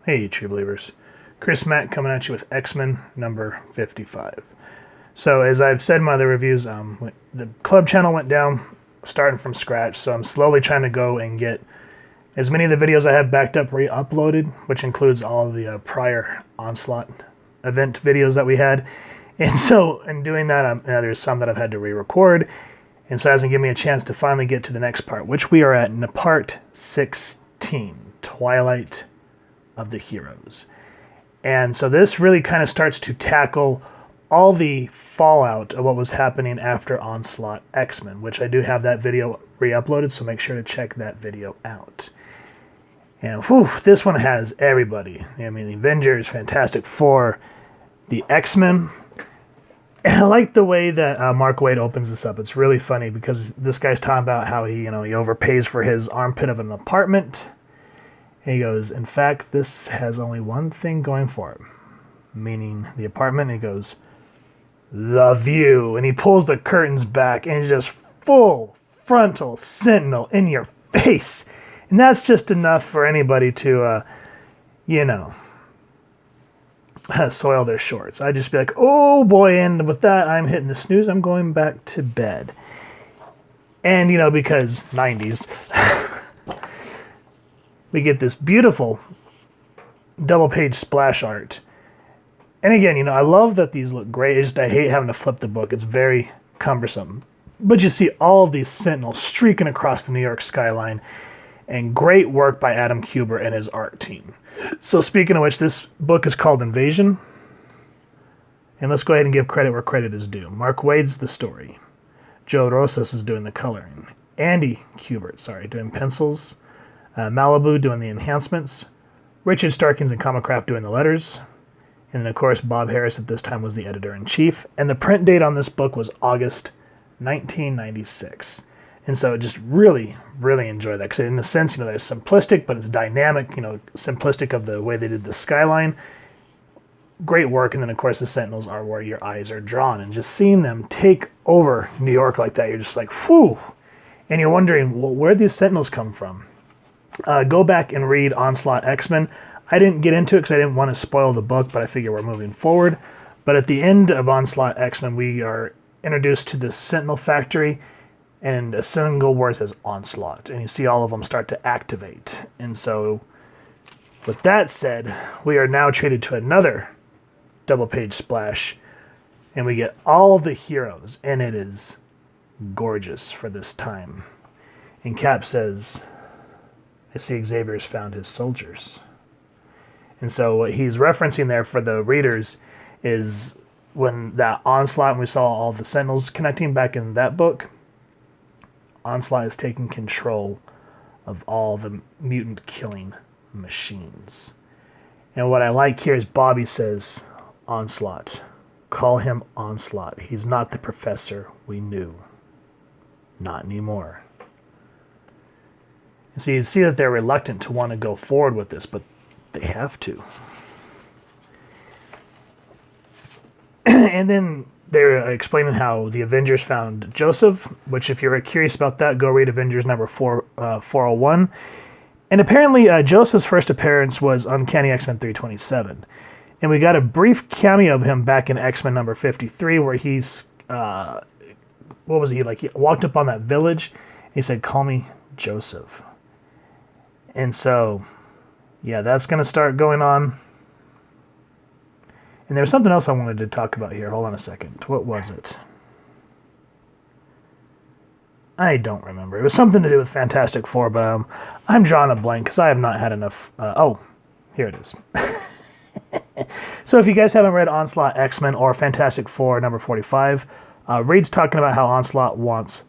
Hey, true believers. Chris Mack coming at you with X-Men number 55. So, as I've said in my other reviews, the club channel went down starting from scratch, so I'm slowly trying to go and get as many of the videos I have backed up re-uploaded, which includes all of the prior Onslaught event videos that we had. And so, in doing that, there's some that I've had to re-record, and so it hasn't given me a chance to finally get to the next part, which we are at in part 16, Twilight of the Heroes. And so this really kind of starts to tackle all the fallout of what was happening after Onslaught X-Men, which I do have that video re-uploaded, so make sure to check that video out. And this one has everybody. I mean, the Avengers, Fantastic Four, the X-Men. And I like the way that Mark Waid opens this up. It's really funny because this guy's talking about how he overpays for his armpit of an apartment. And he goes, in fact, this has only one thing going for it, meaning the apartment. And he goes, the view. And he pulls the curtains back and it's just full frontal Sentinel in your face. And that's just enough for anybody to, soil their shorts. I'd just be like, oh boy, and with that, I'm hitting the snooze. I'm going back to bed. And, because 90s... we get this beautiful double-page splash art. And again, I love that these look great. I hate having to flip the book. It's very cumbersome. But you see all of these Sentinels streaking across the New York skyline. And great work by Adam Kubert and his art team. So speaking of which, this book is called Invasion. And let's go ahead and give credit where credit is due. Mark Waid's the story. Joe Rosas is doing the coloring. Andy Kubert, doing pencils. Malibu doing the enhancements, Richard Starkins and Comicraft doing the letters, and then of course Bob Harris at this time was the editor-in-chief, and the print date on this book was August 1996. And so just really, really enjoy that, because in the sense, there's simplistic, but it's dynamic, simplistic of the way they did the skyline. Great work, and then of course the Sentinels are where your eyes are drawn, and just seeing them take over New York like that, you're just like, whew, and you're wondering, well, where'd these Sentinels come from? Go back and read Onslaught X-Men. I didn't get into it because I didn't want to spoil the book, but I figure we're moving forward. But at the end of Onslaught X-Men, we are introduced to the Sentinel Factory, and a single word says Onslaught, and you see all of them start to activate. And so, with that said, we are now treated to another double-page splash, and we get all of the heroes, and it is gorgeous for this time. And Cap says, I see Xavier's found his soldiers. And so what he's referencing there for the readers is when that Onslaught, and we saw all the Sentinels connecting back in that book, Onslaught is taking control of all the mutant killing machines. And what I like here is Bobby says, Onslaught. Call him Onslaught. He's not the professor we knew. Not anymore. So you see that they're reluctant to want to go forward with this, but they have to. And then they're explaining how the Avengers found Joseph, which if you're curious about that, go read Avengers number 401. And apparently Joseph's first appearance was Uncanny X-Men 327. And we got a brief cameo of him back in X-Men number 53 where he's, what was he, like he walked up on that village and he said, call me Joseph. And so, yeah, that's going to start going on. And there's something else I wanted to talk about here. Hold on a second. What was it? I don't remember. It was something to do with Fantastic Four, but I'm drawing a blank because I have not had enough. Here it is. So if you guys haven't read Onslaught X-Men or Fantastic Four number 45, Reed's talking about how Onslaught wants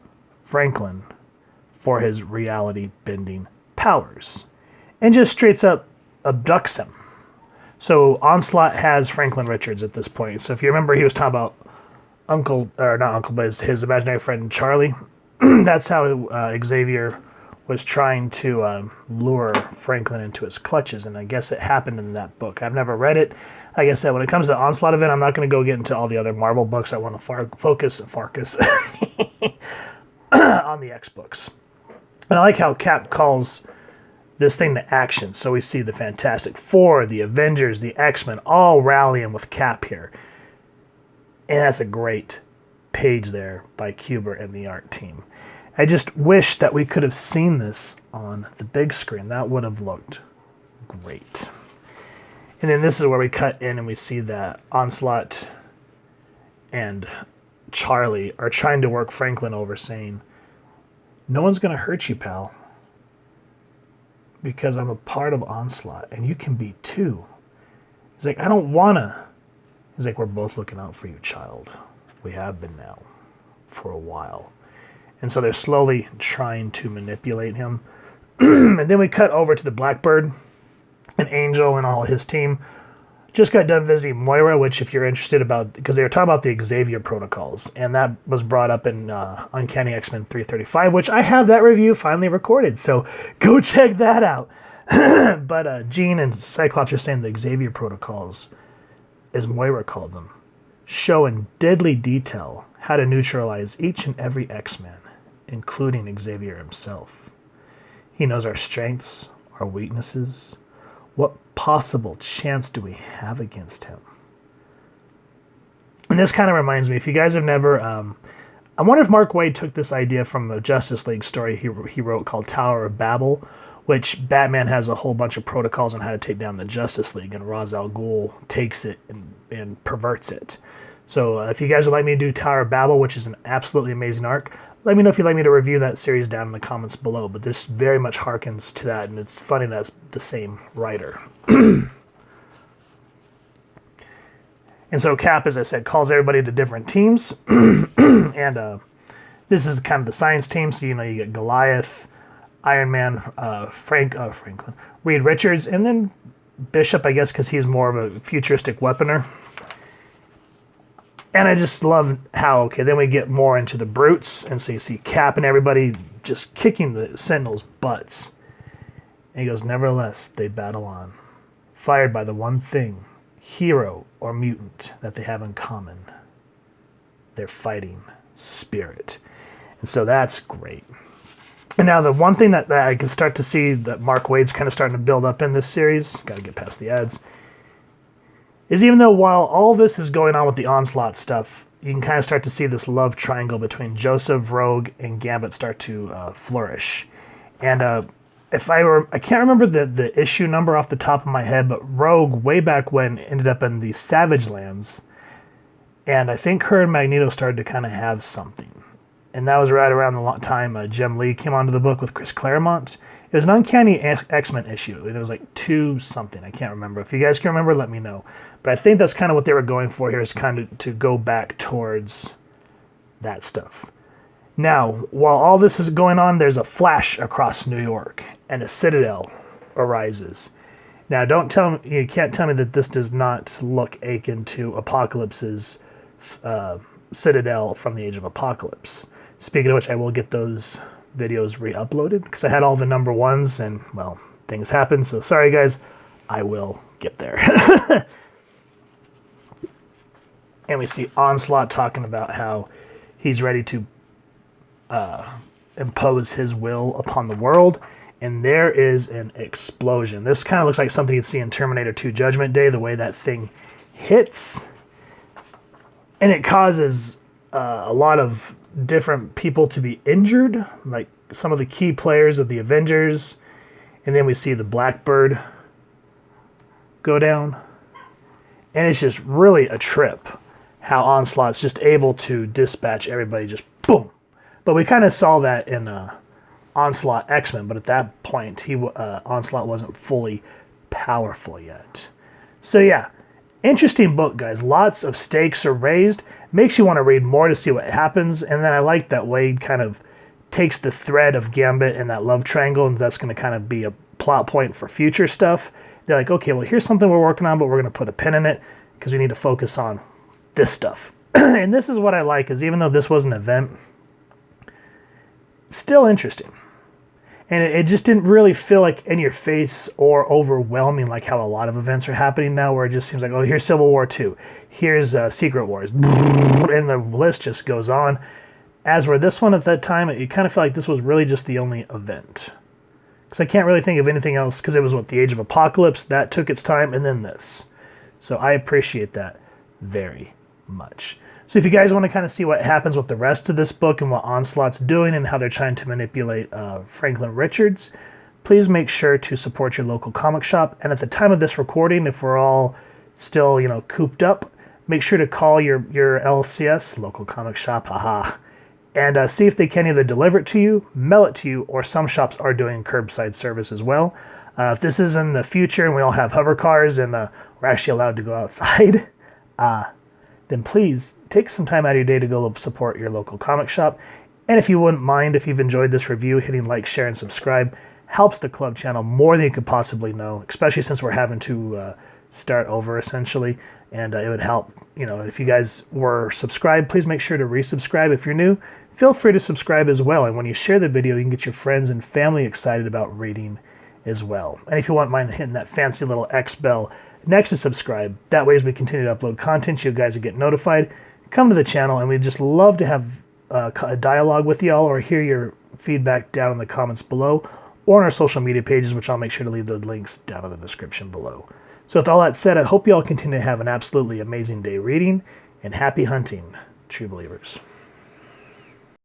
Franklin for his reality-bending powers, and just straight up abducts him. So Onslaught has Franklin Richards at this point. So if you remember, he was talking about not Uncle, but his imaginary friend Charlie. That's how Xavier was trying to lure Franklin into his clutches, and I guess it happened in that book. I've never read it. Like I said, when it comes to Onslaught event, I'm not going to go get into all the other Marvel books. I want to focus on the X books. And I like how Cap calls this thing to action. So we see the Fantastic Four, the Avengers, the X-Men, all rallying with Cap here. And that's a great page there by Kubert and the art team. I just wish that we could have seen this on the big screen. That would have looked great. And then this is where we cut in and we see that Onslaught and Charlie are trying to work Franklin over, saying, no one's going to hurt you, pal, because I'm a part of Onslaught, and you can be too. He's like, I don't want to. He's like, we're both looking out for you, child. We have been now for a while. And so they're slowly trying to manipulate him. And then we cut over to the Blackbird, and Angel and all his team just got done visiting Moira, which if you're interested about, because they were talking about the Xavier Protocols, and that was brought up in Uncanny X-Men 335, which I have that review finally recorded, so go check that out. But Jean and Cyclops are saying the Xavier Protocols, as Moira called them, show in deadly detail how to neutralize each and every X-Man, including Xavier himself. He knows our strengths, our weaknesses. What possible chance do we have against him? And this kind of reminds me, if you guys have never... I wonder if Mark Waid took this idea from a Justice League story he wrote called Tower of Babel, which Batman has a whole bunch of protocols on how to take down the Justice League, and Ra's al Ghul takes it and perverts it. So if you guys would like me to do Tower of Babel, which is an absolutely amazing arc, let me know if you'd like me to review that series down in the comments below. But this very much harkens to that, and it's funny that's the same writer. And so Cap, as I said, calls everybody to different teams. And this is kind of the science team. So, you know, you get Goliath, Iron Man, Franklin, Reed Richards, and then Bishop, I guess, because he's more of a futuristic weaponer. And I just love how, okay, then we get more into the brutes, and so you see Cap and everybody just kicking the Sentinels' butts. And he goes, nevertheless, they battle on, fired by the one thing, hero or mutant, that they have in common, their fighting spirit. And so that's great. And now the one thing that I can start to see that Mark Waid's kind of starting to build up in this series, got to get past the ads, is even though while all this is going on with the Onslaught stuff, you can kind of start to see this love triangle between Joseph, Rogue, and Gambit start to flourish. And I can't remember the issue number off the top of my head, but Rogue, way back when, ended up in the Savage Lands. And I think her and Magneto started to kind of have something. And that was right around the time Jim Lee came onto the book with Chris Claremont. It was an Uncanny X-Men issue, and it was like 2-something. I can't remember. If you guys can remember, let me know. But I think that's kind of what they were going for here, is kind of to go back towards that stuff. Now, while all this is going on, there's a flash across New York, and a citadel arises. Now, you can't tell me that this does not look akin to Apocalypse's citadel from the Age of Apocalypse. Speaking of which, I will get those videos re-uploaded, because I had all the number ones, and, well, things happen, so sorry, guys. I will get there. And we see Onslaught talking about how he's ready to impose his will upon the world, and there is an explosion. This kind of looks like something you'd see in Terminator 2 Judgment Day, the way that thing hits. And it causes a lot of different people to be injured, like some of the key players of the Avengers. And then we see the Blackbird go down. And it's just really a trip how Onslaught's just able to dispatch everybody, just boom. But we kind of saw that in Onslaught X-Men, but at that point, Onslaught wasn't fully powerful yet. So yeah, interesting book, guys. Lots of stakes are raised. Makes you want to read more to see what happens. And then I like that Waid kind of takes the thread of Gambit and that love triangle, and that's going to kind of be a plot point for future stuff. They're like, okay, well, here's something we're working on, but we're going to put a pin in it because we need to focus on this stuff. And this is what I like, is even though this was an event, still interesting. And it just didn't really feel like in your face or overwhelming like how a lot of events are happening now, where it just seems like, oh, here's Civil War 2. Here's Secret Wars. And the list just goes on. As where this one at that time, it kind of felt like this was really just the only event. because I can't really think of anything else, because it was what, the Age of Apocalypse, that took its time, and then this. So I appreciate that very much. So if you guys want to kind of see what happens with the rest of this book and what Onslaught's doing and how they're trying to manipulate Franklin Richards, please make sure to support your local comic shop. And at the time of this recording, if we're all still, you know, cooped up, make sure to call your LCS, local comic shop, and see if they can either deliver it to you, mail it to you, or some shops are doing curbside service as well. If this is in the future and we all have hover cars and we're actually allowed to go outside, then please take some time out of your day to go support your local comic shop. And if you wouldn't mind, if you've enjoyed this review, hitting like, share, and subscribe helps the club channel more than you could possibly know, especially since we're having to start over essentially. And it would help, you know, if you guys were subscribed, please make sure to resubscribe. If you're new, feel free to subscribe as well. And when you share the video, you can get your friends and family excited about reading as well. And if you wouldn't mind hitting that fancy little X bell next to subscribe, that way as we continue to upload content, you guys will get notified. Come to the channel, and we'd just love to have a dialogue with y'all or hear your feedback down in the comments below or on our social media pages, which I'll make sure to leave the links down in the description below. So with all that said, I hope you all continue to have an absolutely amazing day reading, and happy hunting, true believers.